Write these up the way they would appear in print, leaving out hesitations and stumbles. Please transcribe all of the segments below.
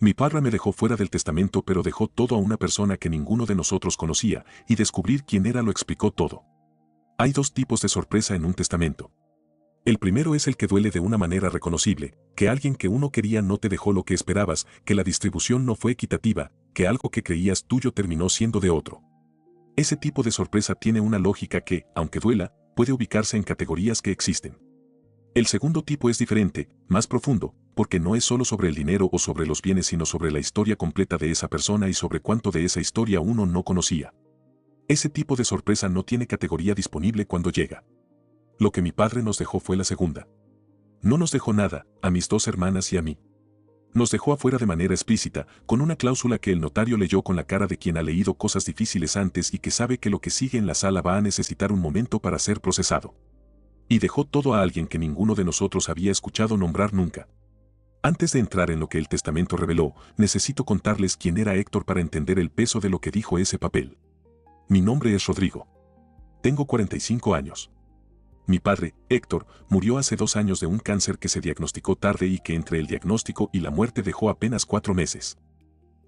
Mi padre me dejó fuera del testamento, pero dejó todo a una persona que ninguno de nosotros conocía, y descubrir quién era lo explicó todo. Hay dos tipos de sorpresa en un testamento. El primero es el que duele de una manera reconocible, que alguien que uno quería no te dejó lo que esperabas, que la distribución no fue equitativa, que algo que creías tuyo terminó siendo de otro. Ese tipo de sorpresa tiene una lógica que, aunque duela, puede ubicarse en categorías que existen. El segundo tipo es diferente, más profundo, porque no es solo sobre el dinero o sobre los bienes, sino sobre la historia completa de esa persona y sobre cuánto de esa historia uno no conocía. Ese tipo de sorpresa no tiene categoría disponible cuando llega. Lo que mi padre nos dejó fue la segunda. No nos dejó nada, a mis dos hermanas y a mí. Nos dejó afuera de manera explícita, con una cláusula que el notario leyó con la cara de quien ha leído cosas difíciles antes y que sabe que lo que sigue en la sala va a necesitar un momento para ser procesado. Y dejó todo a alguien que ninguno de nosotros había escuchado nombrar nunca. Antes de entrar en lo que el testamento reveló, necesito contarles quién era Héctor para entender el peso de lo que dijo ese papel. Mi nombre es Rodrigo. Tengo 45 años. Mi padre, Héctor, murió hace 2 años de un cáncer que se diagnosticó tarde y que entre el diagnóstico y la muerte dejó apenas 4 meses.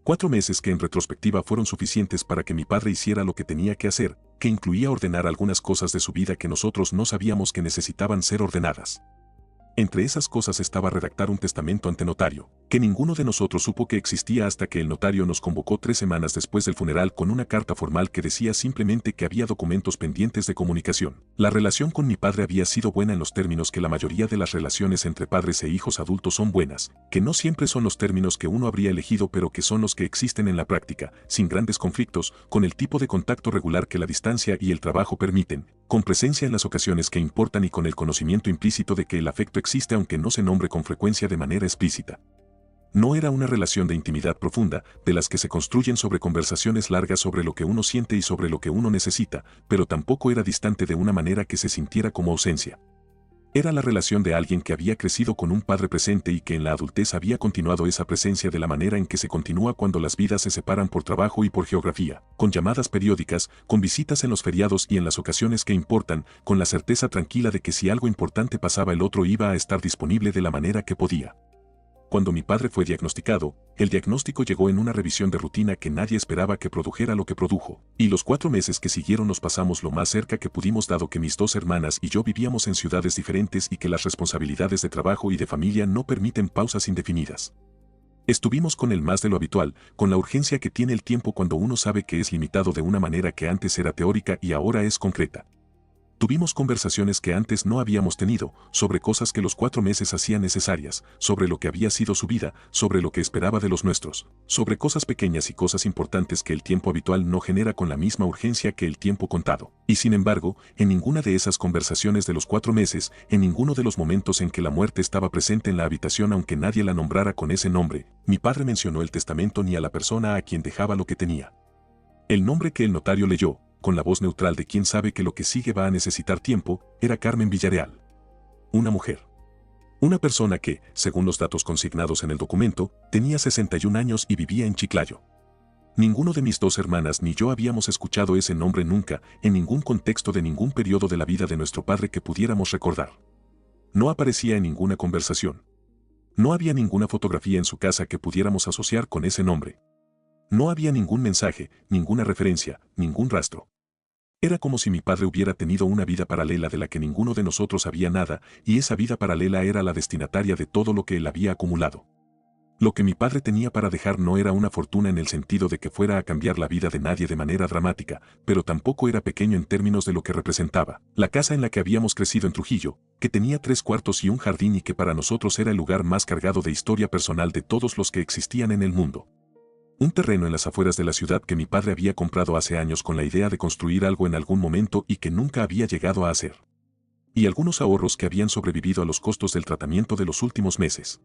4 meses que en retrospectiva fueron suficientes para que mi padre hiciera lo que tenía que hacer, que incluía ordenar algunas cosas de su vida que nosotros no sabíamos que necesitaban ser ordenadas. Entre esas cosas estaba redactar un testamento ante notario, que ninguno de nosotros supo que existía hasta que el notario nos convocó 3 semanas después del funeral con una carta formal que decía simplemente que había documentos pendientes de comunicación. La relación con mi padre había sido buena en los términos que la mayoría de las relaciones entre padres e hijos adultos son buenas, que no siempre son los términos que uno habría elegido pero que son los que existen en la práctica, sin grandes conflictos, con el tipo de contacto regular que la distancia y el trabajo permiten, con presencia en las ocasiones que importan y con el conocimiento implícito de que el afecto existe aunque no se nombre con frecuencia de manera explícita. No era una relación de intimidad profunda, de las que se construyen sobre conversaciones largas sobre lo que uno siente y sobre lo que uno necesita, pero tampoco era distante de una manera que se sintiera como ausencia. Era la relación de alguien que había crecido con un padre presente y que en la adultez había continuado esa presencia de la manera en que se continúa cuando las vidas se separan por trabajo y por geografía, con llamadas periódicas, con visitas en los feriados y en las ocasiones que importan, con la certeza tranquila de que si algo importante pasaba el otro iba a estar disponible de la manera que podía. Cuando mi padre fue diagnosticado, el diagnóstico llegó en una revisión de rutina que nadie esperaba que produjera lo que produjo, y los 4 meses que siguieron nos pasamos lo más cerca que pudimos dado que mis 2 hermanas y yo vivíamos en ciudades diferentes y que las responsabilidades de trabajo y de familia no permiten pausas indefinidas. Estuvimos con él más de lo habitual, con la urgencia que tiene el tiempo cuando uno sabe que es limitado de una manera que antes era teórica y ahora es concreta. Tuvimos conversaciones que antes no habíamos tenido, sobre cosas que los 4 meses hacían necesarias, sobre lo que había sido su vida, sobre lo que esperaba de los nuestros, sobre cosas pequeñas y cosas importantes que el tiempo habitual no genera con la misma urgencia que el tiempo contado. Y sin embargo, en ninguna de esas conversaciones de los 4 meses, en ninguno de los momentos en que la muerte estaba presente en la habitación aunque nadie la nombrara con ese nombre, mi padre mencionó el testamento ni a la persona a quien dejaba lo que tenía. El nombre que el notario leyó, con la voz neutral de quien sabe que lo que sigue va a necesitar tiempo, era Carmen Villarreal. Una mujer. Una persona que, según los datos consignados en el documento, tenía 61 años y vivía en Chiclayo. Ninguno de mis 2 hermanas ni yo habíamos escuchado ese nombre nunca, en ningún contexto de ningún periodo de la vida de nuestro padre que pudiéramos recordar. No aparecía en ninguna conversación. No había ninguna fotografía en su casa que pudiéramos asociar con ese nombre. No había ningún mensaje, ninguna referencia, ningún rastro. Era como si mi padre hubiera tenido una vida paralela de la que ninguno de nosotros sabía nada, y esa vida paralela era la destinataria de todo lo que él había acumulado. Lo que mi padre tenía para dejar no era una fortuna en el sentido de que fuera a cambiar la vida de nadie de manera dramática, pero tampoco era pequeño en términos de lo que representaba. La casa en la que habíamos crecido en Trujillo, que tenía 3 cuartos y un jardín y que para nosotros era el lugar más cargado de historia personal de todos los que existían en el mundo. Un terreno en las afueras de la ciudad que mi padre había comprado hace años con la idea de construir algo en algún momento y que nunca había llegado a hacer. Y algunos ahorros que habían sobrevivido a los costos del tratamiento de los últimos meses.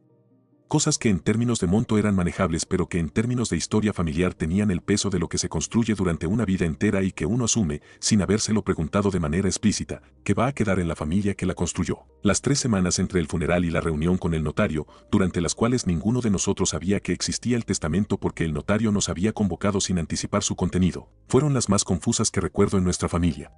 Cosas que en términos de monto eran manejables pero que en términos de historia familiar tenían el peso de lo que se construye durante una vida entera y que uno asume, sin habérselo preguntado de manera explícita, que va a quedar en la familia que la construyó. Las 3 semanas entre el funeral y la reunión con el notario, durante las cuales ninguno de nosotros sabía que existía el testamento porque el notario nos había convocado sin anticipar su contenido, fueron las más confusas que recuerdo en nuestra familia.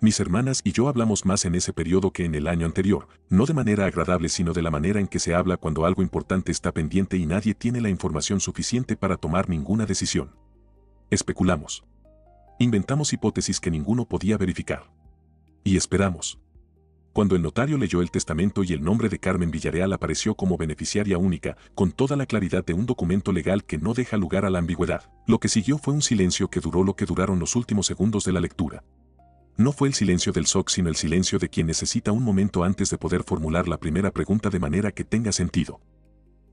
Mis hermanas y yo hablamos más en ese periodo que en el año anterior, no de manera agradable sino de la manera en que se habla cuando algo importante está pendiente y nadie tiene la información suficiente para tomar ninguna decisión. Especulamos. Inventamos hipótesis que ninguno podía verificar. Y esperamos. Cuando el notario leyó el testamento y el nombre de Carmen Villarreal apareció como beneficiaria única, con toda la claridad de un documento legal que no deja lugar a la ambigüedad, lo que siguió fue un silencio que duró lo que duraron los últimos segundos de la lectura. No fue el silencio del shock sino el silencio de quien necesita un momento antes de poder formular la primera pregunta de manera que tenga sentido.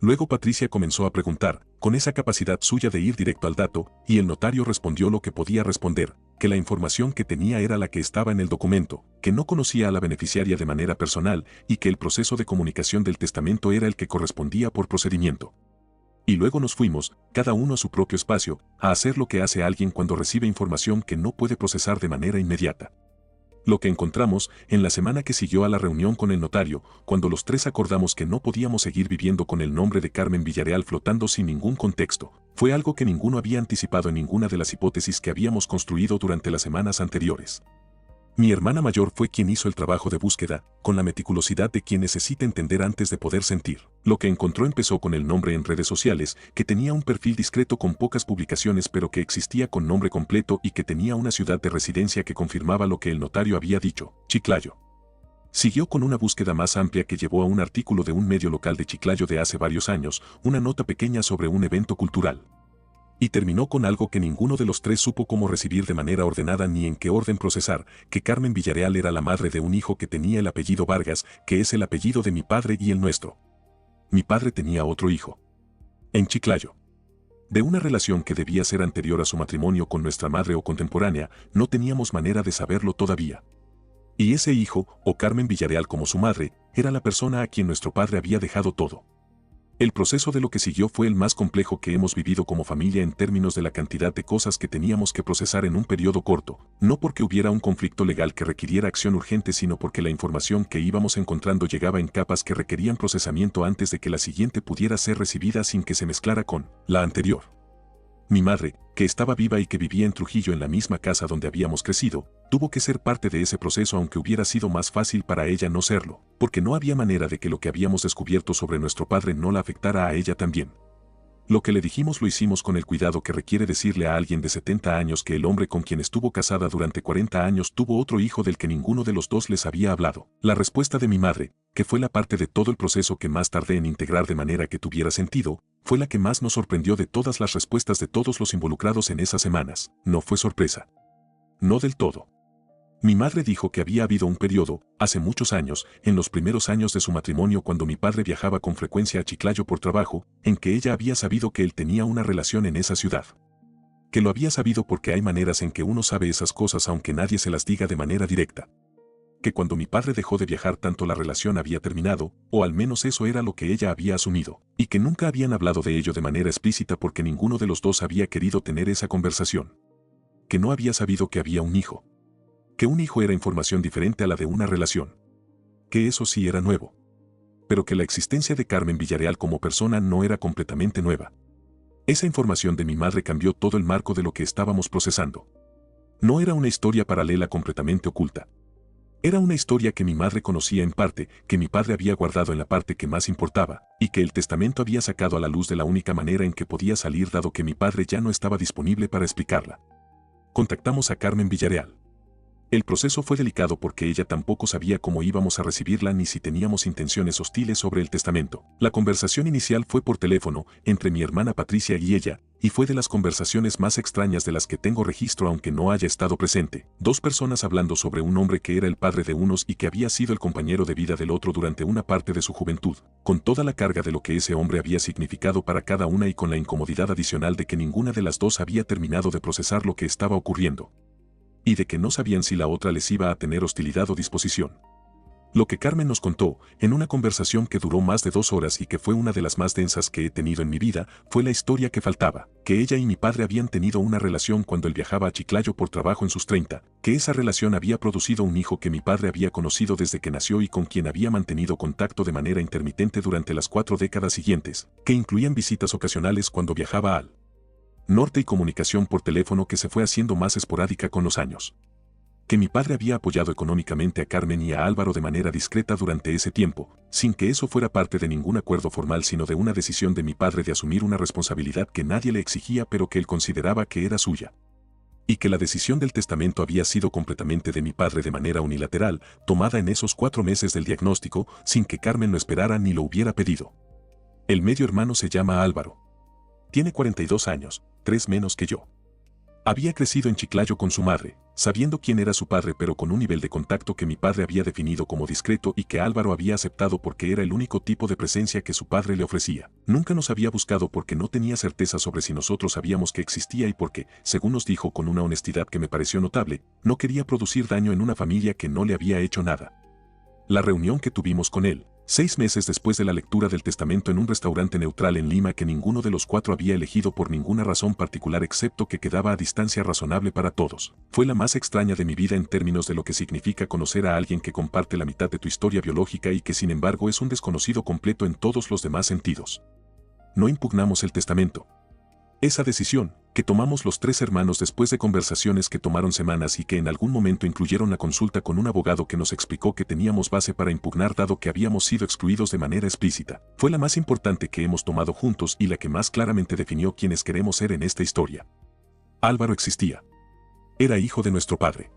Luego Patricia comenzó a preguntar, con esa capacidad suya de ir directo al dato, y el notario respondió lo que podía responder, que la información que tenía era la que estaba en el documento, que no conocía a la beneficiaria de manera personal y que el proceso de comunicación del testamento era el que correspondía por procedimiento. Y luego nos fuimos, cada uno a su propio espacio, a hacer lo que hace alguien cuando recibe información que no puede procesar de manera inmediata. Lo que encontramos en la semana que siguió a la reunión con el notario, cuando los tres acordamos que no podíamos seguir viviendo con el nombre de Carmen Villarreal flotando sin ningún contexto, fue algo que ninguno había anticipado en ninguna de las hipótesis que habíamos construido durante las semanas anteriores. Mi hermana mayor fue quien hizo el trabajo de búsqueda, con la meticulosidad de quien necesita entender antes de poder sentir. Lo que encontró empezó con el nombre en redes sociales, que tenía un perfil discreto con pocas publicaciones pero que existía con nombre completo y que tenía una ciudad de residencia que confirmaba lo que el notario había dicho, Chiclayo. Siguió con una búsqueda más amplia que llevó a un artículo de un medio local de Chiclayo de hace varios años, una nota pequeña sobre un evento cultural. Y terminó con algo que ninguno de los tres supo cómo recibir de manera ordenada ni en qué orden procesar, que Carmen Villarreal era la madre de un hijo que tenía el apellido Vargas, que es el apellido de mi padre y el nuestro. Mi padre tenía otro hijo. En Chiclayo. De una relación que debía ser anterior a su matrimonio con nuestra madre o contemporánea, no teníamos manera de saberlo todavía. Y ese hijo, o Carmen Villarreal como su madre, era la persona a quien nuestro padre había dejado todo. El proceso de lo que siguió fue el más complejo que hemos vivido como familia en términos de la cantidad de cosas que teníamos que procesar en un periodo corto, no porque hubiera un conflicto legal que requiriera acción urgente sino porque la información que íbamos encontrando llegaba en capas que requerían procesamiento antes de que la siguiente pudiera ser recibida sin que se mezclara con la anterior. Mi madre, que estaba viva y que vivía en Trujillo en la misma casa donde habíamos crecido, tuvo que ser parte de ese proceso aunque hubiera sido más fácil para ella no serlo, porque no había manera de que lo que habíamos descubierto sobre nuestro padre no la afectara a ella también. Lo que le dijimos lo hicimos con el cuidado que requiere decirle a alguien de 70 años que el hombre con quien estuvo casada durante 40 años tuvo otro hijo del que ninguno de los dos les había hablado. La respuesta de mi madre, que fue la parte de todo el proceso que más tardé en integrar de manera que tuviera sentido, fue la que más nos sorprendió de todas las respuestas de todos los involucrados en esas semanas. No fue sorpresa. No del todo. Mi madre dijo que había habido un periodo, hace muchos años, en los primeros años de su matrimonio cuando mi padre viajaba con frecuencia a Chiclayo por trabajo, en que ella había sabido que él tenía una relación en esa ciudad. Que lo había sabido porque hay maneras en que uno sabe esas cosas aunque nadie se las diga de manera directa. Que cuando mi padre dejó de viajar tanto la relación había terminado, o al menos eso era lo que ella había asumido, y que nunca habían hablado de ello de manera explícita porque ninguno de los dos había querido tener esa conversación. Que no había sabido que había un hijo. Que un hijo era información diferente a la de una relación. Que eso sí era nuevo. Pero que la existencia de Carmen Villarreal como persona no era completamente nueva. Esa información de mi madre cambió todo el marco de lo que estábamos procesando. No era una historia paralela completamente oculta. Era una historia que mi madre conocía en parte, que mi padre había guardado en la parte que más importaba, y que el testamento había sacado a la luz de la única manera en que podía salir dado que mi padre ya no estaba disponible para explicarla. Contactamos a Carmen Villarreal. El proceso fue delicado porque ella tampoco sabía cómo íbamos a recibirla ni si teníamos intenciones hostiles sobre el testamento. La conversación inicial fue por teléfono, entre mi hermana Patricia y ella, y fue de las conversaciones más extrañas de las que tengo registro aunque no haya estado presente. Dos personas hablando sobre un hombre que era el padre de unos y que había sido el compañero de vida del otro durante una parte de su juventud, con toda la carga de lo que ese hombre había significado para cada una y con la incomodidad adicional de que ninguna de las dos había terminado de procesar lo que estaba ocurriendo. Y de que no sabían si la otra les iba a tener hostilidad o disposición. Lo que Carmen nos contó, en una conversación que duró más de 2 horas y que fue una de las más densas que he tenido en mi vida, fue la historia que faltaba, que ella y mi padre habían tenido una relación cuando él viajaba a Chiclayo por trabajo en sus 30, que esa relación había producido un hijo que mi padre había conocido desde que nació y con quien había mantenido contacto de manera intermitente durante las 4 décadas siguientes, que incluían visitas ocasionales cuando viajaba al norte y comunicación por teléfono que se fue haciendo más esporádica con los años. que mi padre había apoyado económicamente a Carmen y a Álvaro de manera discreta durante ese tiempo, sin que eso fuera parte de ningún acuerdo formal sino de una decisión de mi padre de asumir una responsabilidad que nadie le exigía pero que él consideraba que era suya. Y que la decisión del testamento había sido completamente de mi padre de manera unilateral, tomada en esos 4 meses del diagnóstico, sin que Carmen lo esperara ni lo hubiera pedido. El medio hermano se llama Álvaro. Tiene 42 años, 3 menos que yo. Había crecido en Chiclayo con su madre, sabiendo quién era su padre pero con un nivel de contacto que mi padre había definido como discreto y que Álvaro había aceptado porque era el único tipo de presencia que su padre le ofrecía. Nunca nos había buscado porque no tenía certeza sobre si nosotros sabíamos que existía y porque, según nos dijo con una honestidad que me pareció notable, no quería producir daño en una familia que no le había hecho nada. La reunión que tuvimos con él, 6 meses después de la lectura del testamento en un restaurante neutral en Lima que ninguno de los 4 había elegido por ninguna razón particular excepto que quedaba a distancia razonable para todos, fue la más extraña de mi vida en términos de lo que significa conocer a alguien que comparte la mitad de tu historia biológica y que sin embargo es un desconocido completo en todos los demás sentidos. No impugnamos el testamento. Esa decisión, que tomamos los 3 hermanos después de conversaciones que tomaron semanas y que en algún momento incluyeron la consulta con un abogado que nos explicó que teníamos base para impugnar dado que habíamos sido excluidos de manera explícita, fue la más importante que hemos tomado juntos y la que más claramente definió quiénes queremos ser en esta historia. Álvaro existía. Era hijo de nuestro padre.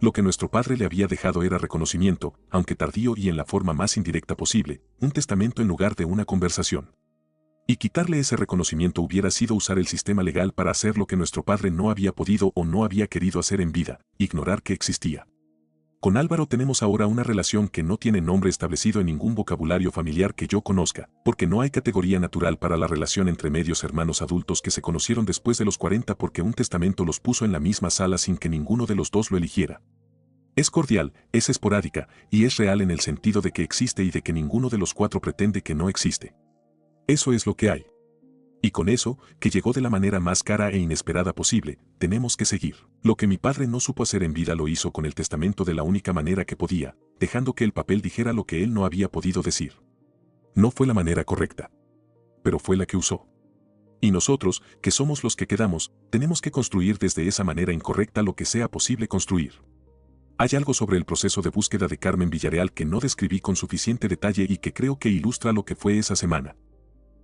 Lo que nuestro padre le había dejado era reconocimiento, aunque tardío y en la forma más indirecta posible, un testamento en lugar de una conversación. Y quitarle ese reconocimiento hubiera sido usar el sistema legal para hacer lo que nuestro padre no había podido o no había querido hacer en vida, ignorar que existía. Con Álvaro tenemos ahora una relación que no tiene nombre establecido en ningún vocabulario familiar que yo conozca, porque no hay categoría natural para la relación entre medios hermanos adultos que se conocieron después de los 40 porque un testamento los puso en la misma sala sin que ninguno de los dos lo eligiera. Es cordial, es esporádica, y es real en el sentido de que existe y de que ninguno de los 4 pretende que no existe. Eso es lo que hay. Y con eso, que llegó de la manera más cara e inesperada posible, tenemos que seguir. Lo que mi padre no supo hacer en vida lo hizo con el testamento de la única manera que podía, dejando que el papel dijera lo que él no había podido decir. No fue la manera correcta. Pero fue la que usó. Y nosotros, que somos los que quedamos, tenemos que construir desde esa manera incorrecta lo que sea posible construir. Hay algo sobre el proceso de búsqueda de Carmen Villarreal que no describí con suficiente detalle y que creo que ilustra lo que fue esa semana.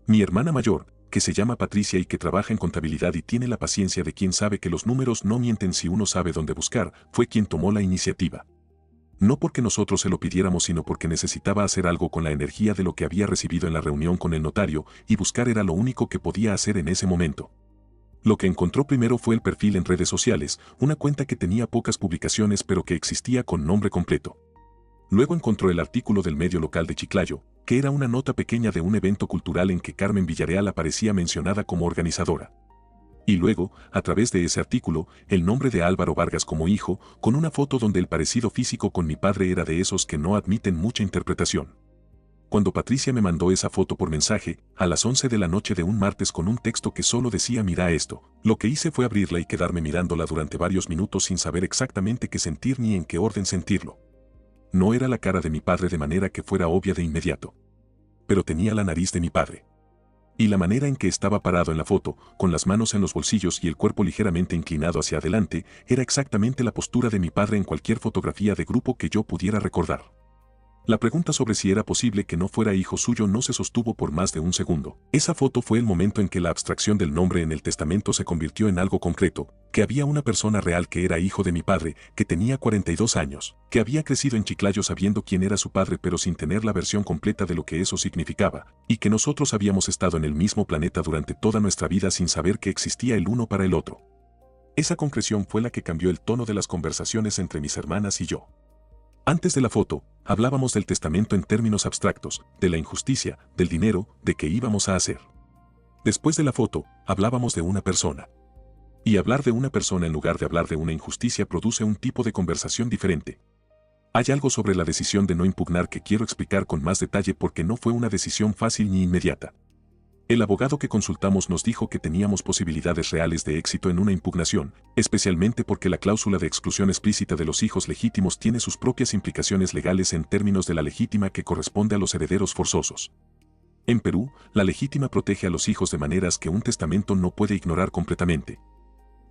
Mi hermana mayor, que se llama Patricia y que trabaja en contabilidad y tiene la paciencia de quien sabe que los números no mienten si uno sabe dónde buscar, fue quien tomó la iniciativa. No porque nosotros se lo pidiéramos sino porque necesitaba hacer algo con la energía de lo que había recibido en la reunión con el notario y buscar era lo único que podía hacer en ese momento. Lo que encontró primero fue el perfil en redes sociales, una cuenta que tenía pocas publicaciones pero que existía con nombre completo. Luego encontró el artículo del medio local de Chiclayo, que era una nota pequeña de un evento cultural en que Carmen Villarreal aparecía mencionada como organizadora. Y luego, a través de ese artículo, el nombre de Álvaro Vargas como hijo, con una foto donde el parecido físico con mi padre era de esos que no admiten mucha interpretación. Cuando Patricia me mandó esa foto por mensaje, a las 11 de la noche de un martes con un texto que solo decía mira esto, lo que hice fue abrirla y quedarme mirándola durante varios minutos sin saber exactamente qué sentir ni en qué orden sentirlo. No era la cara de mi padre de manera que fuera obvia de inmediato. Pero tenía la nariz de mi padre. Y la manera en que estaba parado en la foto, con las manos en los bolsillos y el cuerpo ligeramente inclinado hacia adelante, era exactamente la postura de mi padre en cualquier fotografía de grupo que yo pudiera recordar. La pregunta sobre si era posible que no fuera hijo suyo no se sostuvo por más de un segundo. Esa foto fue el momento en que la abstracción del nombre en el testamento se convirtió en algo concreto, que había una persona real que era hijo de mi padre, que tenía 42 años, que había crecido en Chiclayo sabiendo quién era su padre pero sin tener la versión completa de lo que eso significaba, y que nosotros habíamos estado en el mismo planeta durante toda nuestra vida sin saber que existía el uno para el otro. Esa concreción fue la que cambió el tono de las conversaciones entre mis hermanas y yo. Antes de la foto, hablábamos del testamento en términos abstractos, de la injusticia, del dinero, de qué íbamos a hacer. Después de la foto, hablábamos de una persona. Y hablar de una persona en lugar de hablar de una injusticia produce un tipo de conversación diferente. Hay algo sobre la decisión de no impugnar que quiero explicar con más detalle porque no fue una decisión fácil ni inmediata. El abogado que consultamos nos dijo que teníamos posibilidades reales de éxito en una impugnación, especialmente porque la cláusula de exclusión explícita de los hijos legítimos tiene sus propias implicaciones legales en términos de la legítima que corresponde a los herederos forzosos. En Perú, la legítima protege a los hijos de maneras que un testamento no puede ignorar completamente.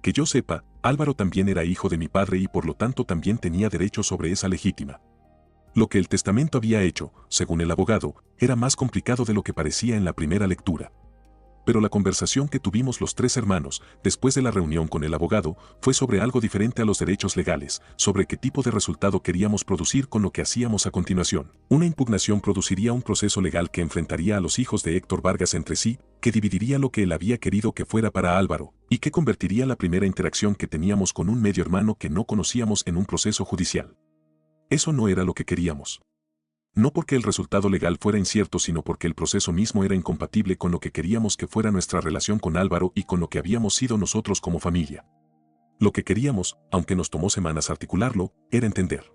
Que yo sepa, Álvaro también era hijo de mi padre y por lo tanto también tenía derecho sobre esa legítima. Lo que el testamento había hecho, según el abogado, era más complicado de lo que parecía en la primera lectura. Pero la conversación que tuvimos los tres hermanos, después de la reunión con el abogado, fue sobre algo diferente a los derechos legales, sobre qué tipo de resultado queríamos producir con lo que hacíamos a continuación. Una impugnación produciría un proceso legal que enfrentaría a los hijos de Héctor Vargas entre sí, que dividiría lo que él había querido que fuera para Álvaro, y que convertiría la primera interacción que teníamos con un medio hermano que no conocíamos en un proceso judicial. Eso no era lo que queríamos. No porque el resultado legal fuera incierto, sino porque el proceso mismo era incompatible con lo que queríamos que fuera nuestra relación con Álvaro y con lo que habíamos sido nosotros como familia. Lo que queríamos, aunque nos tomó semanas articularlo, era entender.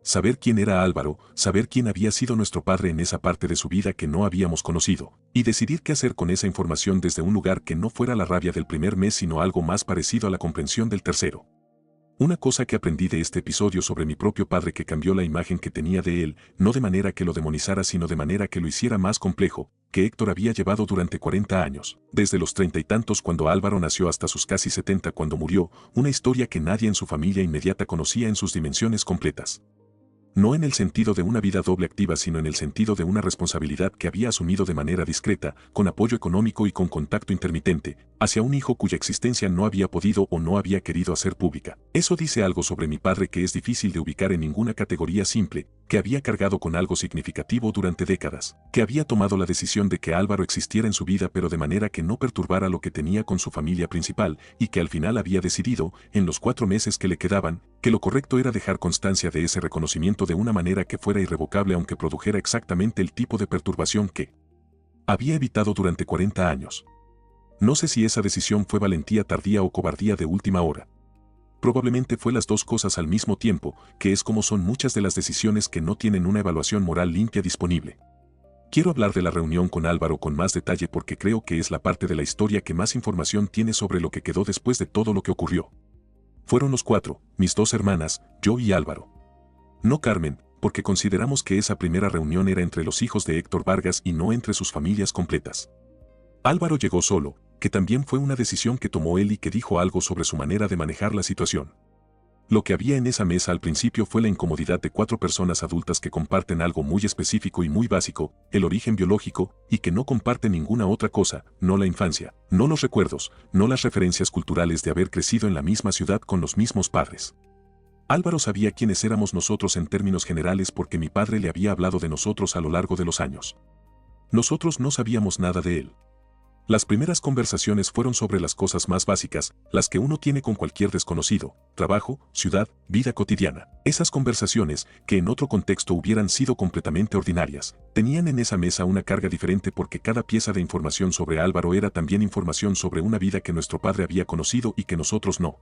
Saber quién era Álvaro, saber quién había sido nuestro padre en esa parte de su vida que no habíamos conocido, y decidir qué hacer con esa información desde un lugar que no fuera la rabia del primer mes, sino algo más parecido a la comprensión del tercero. Una cosa que aprendí de este episodio sobre mi propio padre que cambió la imagen que tenía de él, no de manera que lo demonizara sino de manera que lo hiciera más complejo, que Héctor había llevado durante 40 años, desde los 30 y tantos cuando Álvaro nació hasta sus casi 70 cuando murió, una historia que nadie en su familia inmediata conocía en sus dimensiones completas. No en el sentido de una vida doble activa, sino en el sentido de una responsabilidad que había asumido de manera discreta, con apoyo económico y con contacto intermitente, hacia un hijo cuya existencia no había podido o no había querido hacer pública. Eso dice algo sobre mi padre que es difícil de ubicar en ninguna categoría simple, que había cargado con algo significativo durante décadas, que había tomado la decisión de que Álvaro existiera en su vida pero de manera que no perturbara lo que tenía con su familia principal, y que al final había decidido, en los 4 meses que le quedaban, que lo correcto era dejar constancia de ese reconocimiento de una manera que fuera irrevocable aunque produjera exactamente el tipo de perturbación que había evitado durante 40 años. No sé si esa decisión fue valentía tardía o cobardía de última hora. Probablemente fue las dos cosas al mismo tiempo, que es como son muchas de las decisiones que no tienen una evaluación moral limpia disponible. Quiero hablar de la reunión con Álvaro con más detalle porque creo que es la parte de la historia que más información tiene sobre lo que quedó después de todo lo que ocurrió. Fueron los 4, mis 2 hermanas, yo y Álvaro. No Carmen, porque consideramos que esa primera reunión era entre los hijos de Héctor Vargas y no entre sus familias completas. Álvaro llegó solo, que también fue una decisión que tomó él y que dijo algo sobre su manera de manejar la situación. Lo que había en esa mesa al principio fue la incomodidad de 4 personas adultas que comparten algo muy específico y muy básico, el origen biológico, y que no comparten ninguna otra cosa, no la infancia, no los recuerdos, no las referencias culturales de haber crecido en la misma ciudad con los mismos padres. Álvaro sabía quiénes éramos nosotros en términos generales porque mi padre le había hablado de nosotros a lo largo de los años. Nosotros no sabíamos nada de él. Las primeras conversaciones fueron sobre las cosas más básicas, las que uno tiene con cualquier desconocido, trabajo, ciudad, vida cotidiana. Esas conversaciones, que en otro contexto hubieran sido completamente ordinarias, tenían en esa mesa una carga diferente porque cada pieza de información sobre Álvaro era también información sobre una vida que nuestro padre había conocido y que nosotros no.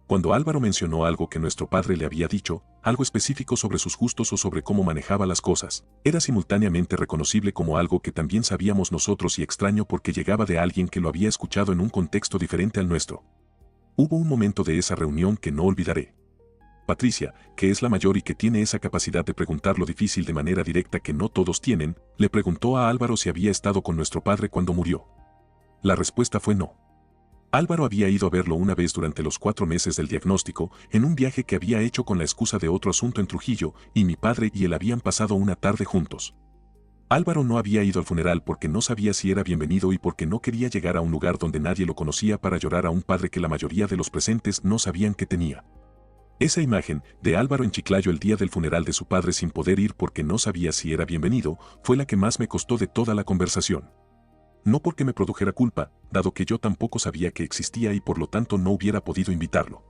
Cuando Álvaro mencionó algo que nuestro padre le había dicho, algo específico sobre sus gustos o sobre cómo manejaba las cosas, era simultáneamente reconocible como algo que también sabíamos nosotros y extraño porque llegaba de alguien que lo había escuchado en un contexto diferente al nuestro. Hubo un momento de esa reunión que no olvidaré. Patricia, que es la mayor y que tiene esa capacidad de preguntar lo difícil de manera directa que no todos tienen, le preguntó a Álvaro si había estado con nuestro padre cuando murió. La respuesta fue no. Álvaro había ido a verlo una vez durante los 4 meses del diagnóstico, en un viaje que había hecho con la excusa de otro asunto en Trujillo, y mi padre y él habían pasado una tarde juntos. Álvaro no había ido al funeral porque no sabía si era bienvenido y porque no quería llegar a un lugar donde nadie lo conocía para llorar a un padre que la mayoría de los presentes no sabían que tenía. Esa imagen de Álvaro en Chiclayo el día del funeral de su padre sin poder ir porque no sabía si era bienvenido, fue la que más me costó de toda la conversación. No porque me produjera culpa, dado que yo tampoco sabía que existía y por lo tanto no hubiera podido invitarlo,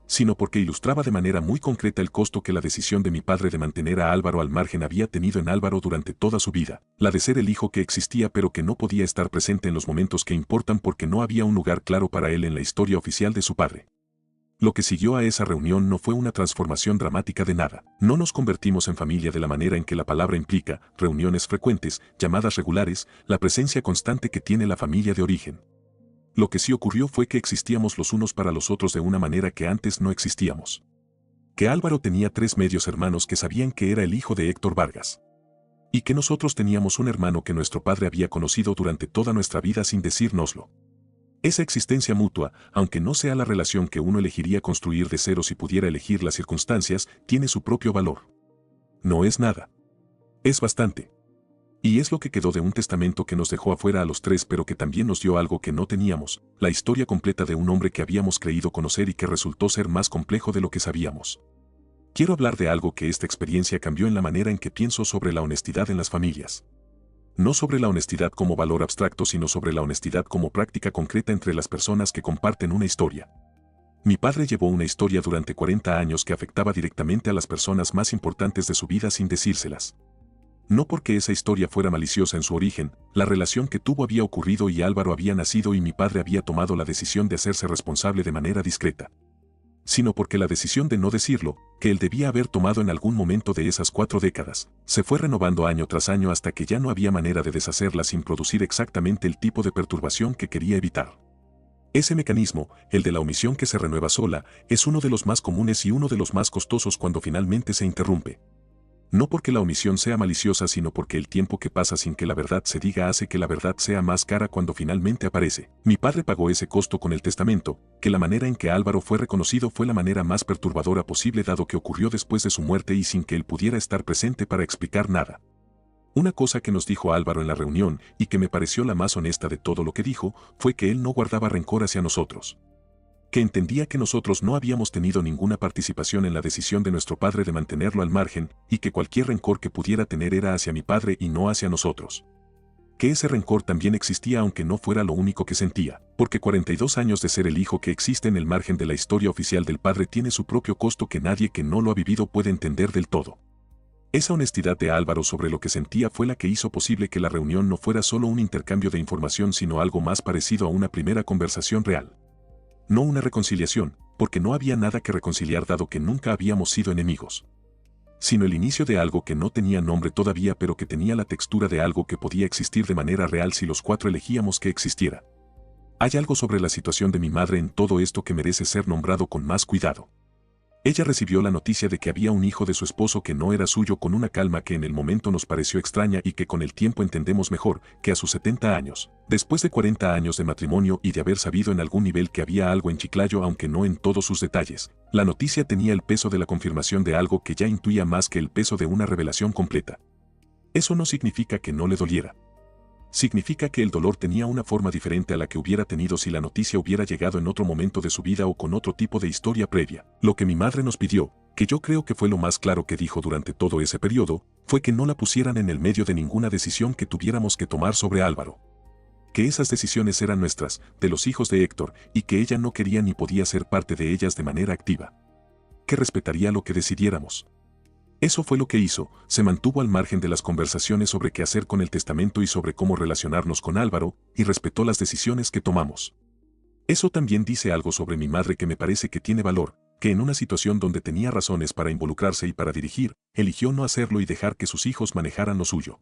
sino porque ilustraba de manera muy concreta el costo que la decisión de mi padre de mantener a Álvaro al margen había tenido en Álvaro durante toda su vida, la de ser el hijo que existía pero que no podía estar presente en los momentos que importan porque no había un lugar claro para él en la historia oficial de su padre. Lo que siguió a esa reunión no fue una transformación dramática de nada. No nos convertimos en familia de la manera en que la palabra implica, reuniones frecuentes, llamadas regulares, la presencia constante que tiene la familia de origen. Lo que sí ocurrió fue que existíamos los unos para los otros de una manera que antes no existíamos. Que Álvaro tenía 3 medios hermanos que sabían que era el hijo de Héctor Vargas. Y que nosotros teníamos un hermano que nuestro padre había conocido durante toda nuestra vida sin decírnoslo. Esa existencia mutua, aunque no sea la relación que uno elegiría construir de cero si pudiera elegir las circunstancias, tiene su propio valor. No es nada. Es bastante. Y es lo que quedó de un testamento que nos dejó afuera a los tres, pero que también nos dio algo que no teníamos, la historia completa de un hombre que habíamos creído conocer y que resultó ser más complejo de lo que sabíamos. Quiero hablar de algo que esta experiencia cambió en la manera en que pienso sobre la honestidad en las familias. No sobre la honestidad como valor abstracto, sino sobre la honestidad como práctica concreta entre las personas que comparten una historia. Mi padre llevó una historia durante 40 años que afectaba directamente a las personas más importantes de su vida sin decírselas. No porque esa historia fuera maliciosa en su origen, la relación que tuvo había ocurrido y Álvaro había nacido y mi padre había tomado la decisión de hacerse responsable de manera discreta. Sino porque la decisión de no decirlo, que él debía haber tomado en algún momento de esas 4 décadas, se fue renovando año tras año hasta que ya no había manera de deshacerla sin producir exactamente el tipo de perturbación que quería evitar. Ese mecanismo, el de la omisión que se renueva sola, es uno de los más comunes y uno de los más costosos cuando finalmente se interrumpe. No porque la omisión sea maliciosa, sino porque el tiempo que pasa sin que la verdad se diga hace que la verdad sea más cara cuando finalmente aparece. Mi padre pagó ese costo con el testamento, que la manera en que Álvaro fue reconocido fue la manera más perturbadora posible dado que ocurrió después de su muerte y sin que él pudiera estar presente para explicar nada. Una cosa que nos dijo Álvaro en la reunión, y que me pareció la más honesta de todo lo que dijo, fue que él no guardaba rencor hacia nosotros. Que entendía que nosotros no habíamos tenido ninguna participación en la decisión de nuestro padre de mantenerlo al margen, y que cualquier rencor que pudiera tener era hacia mi padre y no hacia nosotros. Que ese rencor también existía aunque no fuera lo único que sentía, porque 42 años de ser el hijo que existe en el margen de la historia oficial del padre tiene su propio costo que nadie que no lo ha vivido puede entender del todo. Esa honestidad de Álvaro sobre lo que sentía fue la que hizo posible que la reunión no fuera solo un intercambio de información sino algo más parecido a una primera conversación real. No una reconciliación, porque no había nada que reconciliar dado que nunca habíamos sido enemigos. Sino el inicio de algo que no tenía nombre todavía pero que tenía la textura de algo que podía existir de manera real si los 4 elegíamos que existiera. Hay algo sobre la situación de mi madre en todo esto que merece ser nombrado con más cuidado. Ella recibió la noticia de que había un hijo de su esposo que no era suyo con una calma que en el momento nos pareció extraña y que con el tiempo entendemos mejor, que a sus 70 años, después de 40 años de matrimonio y de haber sabido en algún nivel que había algo en Chiclayo aunque no en todos sus detalles, la noticia tenía el peso de la confirmación de algo que ya intuía más que el peso de una revelación completa. Eso no significa que no le doliera. Significa que el dolor tenía una forma diferente a la que hubiera tenido si la noticia hubiera llegado en otro momento de su vida o con otro tipo de historia previa. Lo que mi madre nos pidió, que yo creo que fue lo más claro que dijo durante todo ese periodo, fue que no la pusieran en el medio de ninguna decisión que tuviéramos que tomar sobre Álvaro. Que esas decisiones eran nuestras, de los hijos de Héctor, y que ella no quería ni podía ser parte de ellas de manera activa. Que respetaría lo que decidiéramos. Eso fue lo que hizo, se mantuvo al margen de las conversaciones sobre qué hacer con el testamento y sobre cómo relacionarnos con Álvaro, y respetó las decisiones que tomamos. Eso también dice algo sobre mi madre que me parece que tiene valor, que en una situación donde tenía razones para involucrarse y para dirigir, eligió no hacerlo y dejar que sus hijos manejaran lo suyo.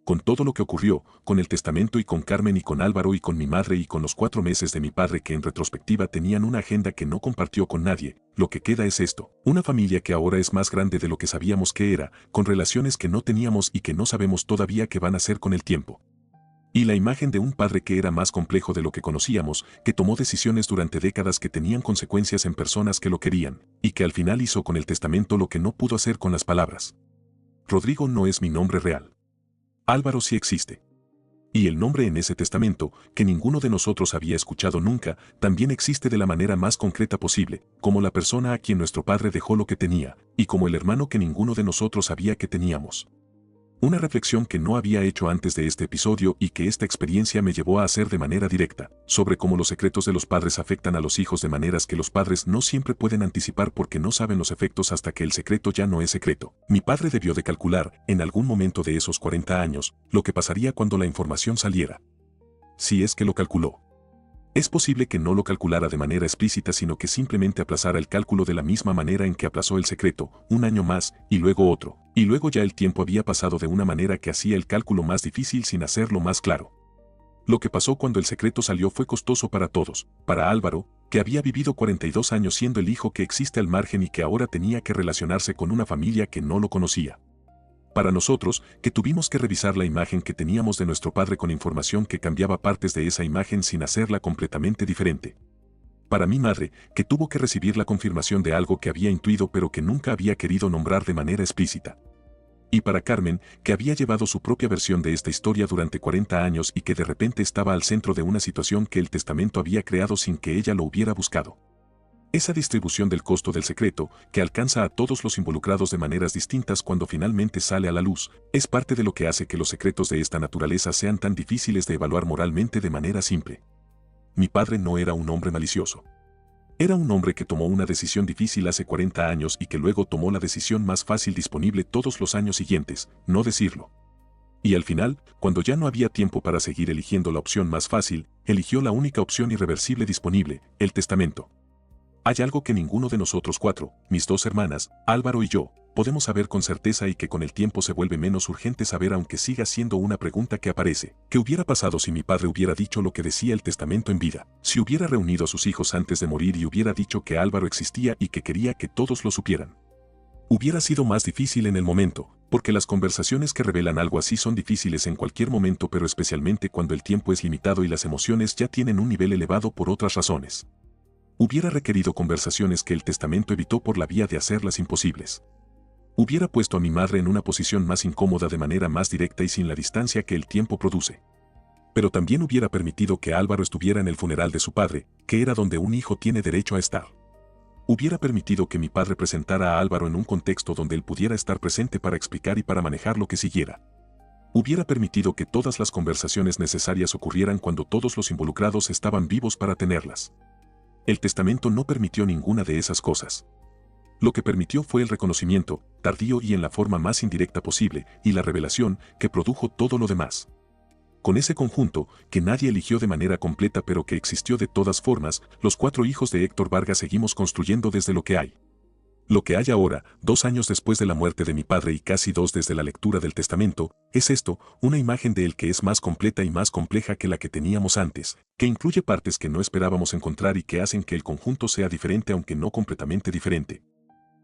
Con todo lo que ocurrió, con el testamento y con Carmen y con Álvaro y con mi madre y con los 4 meses de mi padre que en retrospectiva tenían una agenda que no compartió con nadie, lo que queda es esto, una familia que ahora es más grande de lo que sabíamos que era, con relaciones que no teníamos y que no sabemos todavía qué van a ser con el tiempo. Y la imagen de un padre que era más complejo de lo que conocíamos, que tomó decisiones durante décadas que tenían consecuencias en personas que lo querían, y que al final hizo con el testamento lo que no pudo hacer con las palabras. Rodrigo no es mi nombre real. Álvaro sí existe. Y el nombre en ese testamento, que ninguno de nosotros había escuchado nunca, también existe de la manera más concreta posible, como la persona a quien nuestro padre dejó lo que tenía, y como el hermano que ninguno de nosotros sabía que teníamos. Una reflexión que no había hecho antes de este episodio y que esta experiencia me llevó a hacer de manera directa, sobre cómo los secretos de los padres afectan a los hijos de maneras que los padres no siempre pueden anticipar porque no saben los efectos hasta que el secreto ya no es secreto. Mi padre debió de calcular, en algún momento de esos 40 años, lo que pasaría cuando la información saliera. Si es que lo calculó. Es posible que no lo calculara de manera explícita sino que simplemente aplazara el cálculo de la misma manera en que aplazó el secreto, un año más, y luego otro, y luego ya el tiempo había pasado de una manera que hacía el cálculo más difícil sin hacerlo más claro. Lo que pasó cuando el secreto salió fue costoso para todos, para Álvaro, que había vivido 42 años siendo el hijo que existe al margen y que ahora tenía que relacionarse con una familia que no lo conocía. Para nosotros, que tuvimos que revisar la imagen que teníamos de nuestro padre con información que cambiaba partes de esa imagen sin hacerla completamente diferente. Para mi madre, que tuvo que recibir la confirmación de algo que había intuido pero que nunca había querido nombrar de manera explícita. Y para Carmen, que había llevado su propia versión de esta historia durante 40 años y que de repente estaba al centro de una situación que el testamento había creado sin que ella lo hubiera buscado. Esa distribución del costo del secreto, que alcanza a todos los involucrados de maneras distintas cuando finalmente sale a la luz, es parte de lo que hace que los secretos de esta naturaleza sean tan difíciles de evaluar moralmente de manera simple. Mi padre no era un hombre malicioso. Era un hombre que tomó una decisión difícil hace 40 años y que luego tomó la decisión más fácil disponible todos los años siguientes, no decirlo. Y al final, cuando ya no había tiempo para seguir eligiendo la opción más fácil, eligió la única opción irreversible disponible, el testamento. Hay algo que ninguno de nosotros cuatro, mis dos hermanas, Álvaro y yo, podemos saber con certeza y que con el tiempo se vuelve menos urgente saber aunque siga siendo una pregunta que aparece. ¿Qué hubiera pasado si mi padre hubiera dicho lo que decía el testamento en vida? Si hubiera reunido a sus hijos antes de morir y hubiera dicho que Álvaro existía y que quería que todos lo supieran. Hubiera sido más difícil en el momento, porque las conversaciones que revelan algo así son difíciles en cualquier momento pero especialmente cuando el tiempo es limitado y las emociones ya tienen un nivel elevado por otras razones. Hubiera requerido conversaciones que el testamento evitó por la vía de hacerlas imposibles. Hubiera puesto a mi madre en una posición más incómoda de manera más directa y sin la distancia que el tiempo produce. Pero también hubiera permitido que Álvaro estuviera en el funeral de su padre, que era donde un hijo tiene derecho a estar. Hubiera permitido que mi padre presentara a Álvaro en un contexto donde él pudiera estar presente para explicar y para manejar lo que siguiera. Hubiera permitido que todas las conversaciones necesarias ocurrieran cuando todos los involucrados estaban vivos para tenerlas. El testamento no permitió ninguna de esas cosas. Lo que permitió fue el reconocimiento, tardío y en la forma más indirecta posible, y la revelación, que produjo todo lo demás. Con ese conjunto, que nadie eligió de manera completa pero que existió de todas formas, los 4 hijos de Héctor Vargas seguimos construyendo desde lo que hay. Lo que hay ahora, 2 años después de la muerte de mi padre y casi 2 desde la lectura del testamento, es esto, una imagen de él que es más completa y más compleja que la que teníamos antes, que incluye partes que no esperábamos encontrar y que hacen que el conjunto sea diferente aunque no completamente diferente.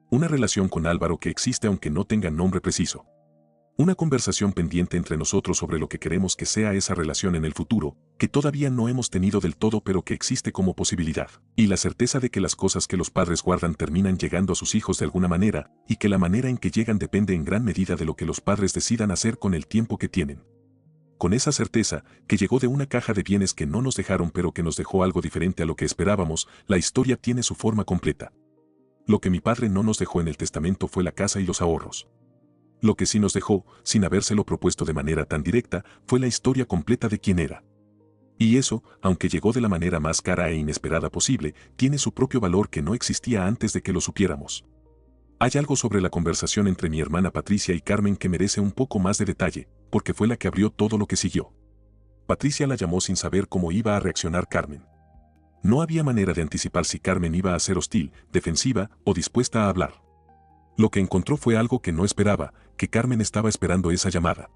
Una relación con Álvaro que existe aunque no tenga nombre preciso. Una conversación pendiente entre nosotros sobre lo que queremos que sea esa relación en el futuro, que todavía no hemos tenido del todo pero que existe como posibilidad. Y la certeza de que las cosas que los padres guardan terminan llegando a sus hijos de alguna manera, y que la manera en que llegan depende en gran medida de lo que los padres decidan hacer con el tiempo que tienen. Con esa certeza, que llegó de una caja de bienes que no nos dejaron pero que nos dejó algo diferente a lo que esperábamos, la historia tiene su forma completa. Lo que mi padre no nos dejó en el testamento fue la casa y los ahorros. Lo que sí nos dejó, sin habérselo propuesto de manera tan directa, fue la historia completa de quién era. Y eso, aunque llegó de la manera más cara e inesperada posible, tiene su propio valor que no existía antes de que lo supiéramos. Hay algo sobre la conversación entre mi hermana Patricia y Carmen que merece un poco más de detalle, porque fue la que abrió todo lo que siguió. Patricia la llamó sin saber cómo iba a reaccionar Carmen. No había manera de anticipar si Carmen iba a ser hostil, defensiva o dispuesta a hablar. Lo que encontró fue algo que no esperaba, que Carmen estaba esperando esa llamada.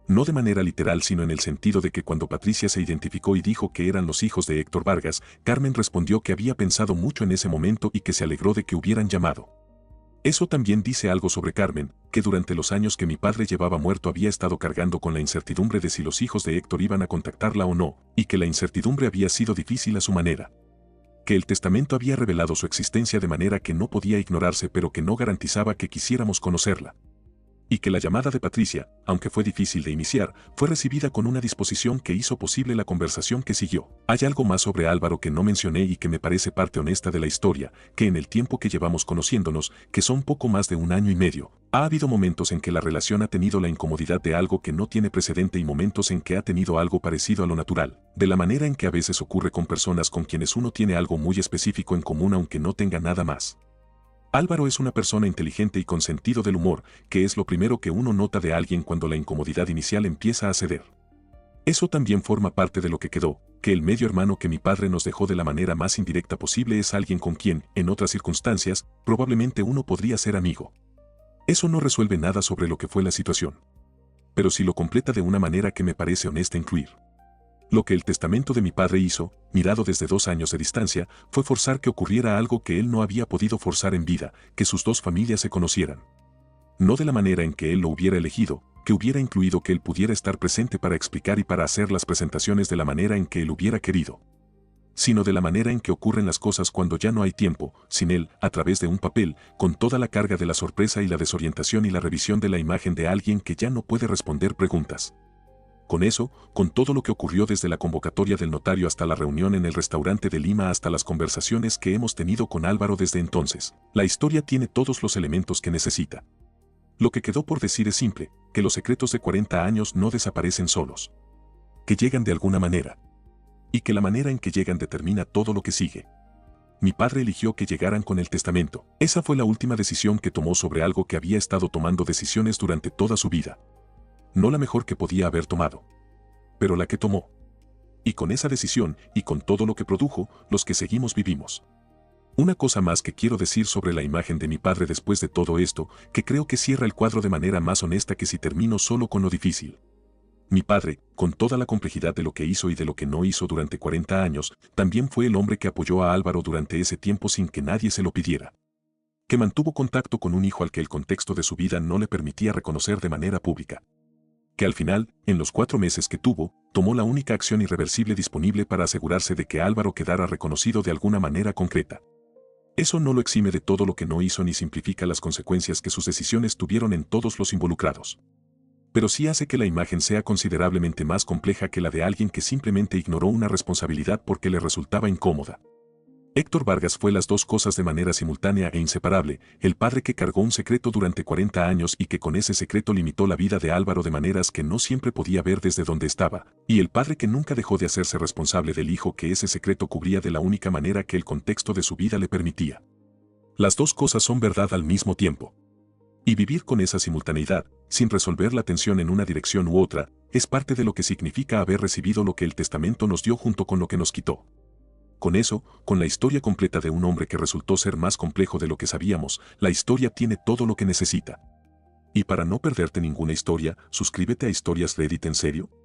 No de manera literal sino en el sentido de que cuando Patricia se identificó y dijo que eran los hijos de Héctor Vargas, Carmen respondió que había pensado mucho en ese momento y que se alegró de que hubieran llamado. Eso también dice algo sobre Carmen, que durante los años que mi padre llevaba muerto había estado cargando con la incertidumbre de si los hijos de Héctor iban a contactarla o no, y que la incertidumbre había sido difícil a su manera. Que el testamento había revelado su existencia de manera que no podía ignorarse pero que no garantizaba que quisiéramos conocerla. Y que la llamada de Patricia, aunque fue difícil de iniciar, fue recibida con una disposición que hizo posible la conversación que siguió. Hay algo más sobre Álvaro que no mencioné y que me parece parte honesta de la historia, que en el tiempo que llevamos conociéndonos, que son poco más de 1 año y medio, ha habido momentos en que la relación ha tenido la incomodidad de algo que no tiene precedente y momentos en que ha tenido algo parecido a lo natural, de la manera en que a veces ocurre con personas con quienes uno tiene algo muy específico en común aunque no tenga nada más. Álvaro es una persona inteligente y con sentido del humor, que es lo primero que uno nota de alguien cuando la incomodidad inicial empieza a ceder. Eso también forma parte de lo que quedó, que el medio hermano que mi padre nos dejó de la manera más indirecta posible es alguien con quien, en otras circunstancias, probablemente uno podría ser amigo. Eso no resuelve nada sobre lo que fue la situación. Pero sí lo completa de una manera que me parece honesta incluir. Lo que el testamento de mi padre hizo, mirado desde 2 años de distancia, fue forzar que ocurriera algo que él no había podido forzar en vida, que sus 2 familias se conocieran. No de la manera en que él lo hubiera elegido, que hubiera incluido que él pudiera estar presente para explicar y para hacer las presentaciones de la manera en que él hubiera querido, sino de la manera en que ocurren las cosas cuando ya no hay tiempo, sin él, a través de un papel, con toda la carga de la sorpresa y la desorientación y la revisión de la imagen de alguien que ya no puede responder preguntas. Con eso, con todo lo que ocurrió desde la convocatoria del notario hasta la reunión en el restaurante de Lima hasta las conversaciones que hemos tenido con Álvaro desde entonces, la historia tiene todos los elementos que necesita. Lo que quedó por decir es simple, que los secretos de 40 años no desaparecen solos. Que llegan de alguna manera. Y que la manera en que llegan determina todo lo que sigue. Mi padre eligió que llegaran con el testamento. Esa fue la última decisión que tomó sobre algo que había estado tomando decisiones durante toda su vida. No la mejor que podía haber tomado, pero la que tomó. Y con esa decisión, y con todo lo que produjo, los que seguimos vivimos. Una cosa más que quiero decir sobre la imagen de mi padre después de todo esto, que creo que cierra el cuadro de manera más honesta que si termino solo con lo difícil. Mi padre, con toda la complejidad de lo que hizo y de lo que no hizo durante 40 años, también fue el hombre que apoyó a Álvaro durante ese tiempo sin que nadie se lo pidiera. Que mantuvo contacto con un hijo al que el contexto de su vida no le permitía reconocer de manera pública. Que al final, en los 4 meses que tuvo, tomó la única acción irreversible disponible para asegurarse de que Álvaro quedara reconocido de alguna manera concreta. Eso no lo exime de todo lo que no hizo ni simplifica las consecuencias que sus decisiones tuvieron en todos los involucrados. Pero sí hace que la imagen sea considerablemente más compleja que la de alguien que simplemente ignoró una responsabilidad porque le resultaba incómoda. Héctor Vargas fue las dos cosas de manera simultánea e inseparable, el padre que cargó un secreto durante 40 años y que con ese secreto limitó la vida de Álvaro de maneras que no siempre podía ver desde donde estaba, y el padre que nunca dejó de hacerse responsable del hijo que ese secreto cubría de la única manera que el contexto de su vida le permitía. Las dos cosas son verdad al mismo tiempo. Y vivir con esa simultaneidad, sin resolver la tensión en una dirección u otra, es parte de lo que significa haber recibido lo que el testamento nos dio junto con lo que nos quitó. Con eso, con la historia completa de un hombre que resultó ser más complejo de lo que sabíamos, la historia tiene todo lo que necesita. Y para no perderte ninguna historia, suscríbete a Historias Reddit en serio.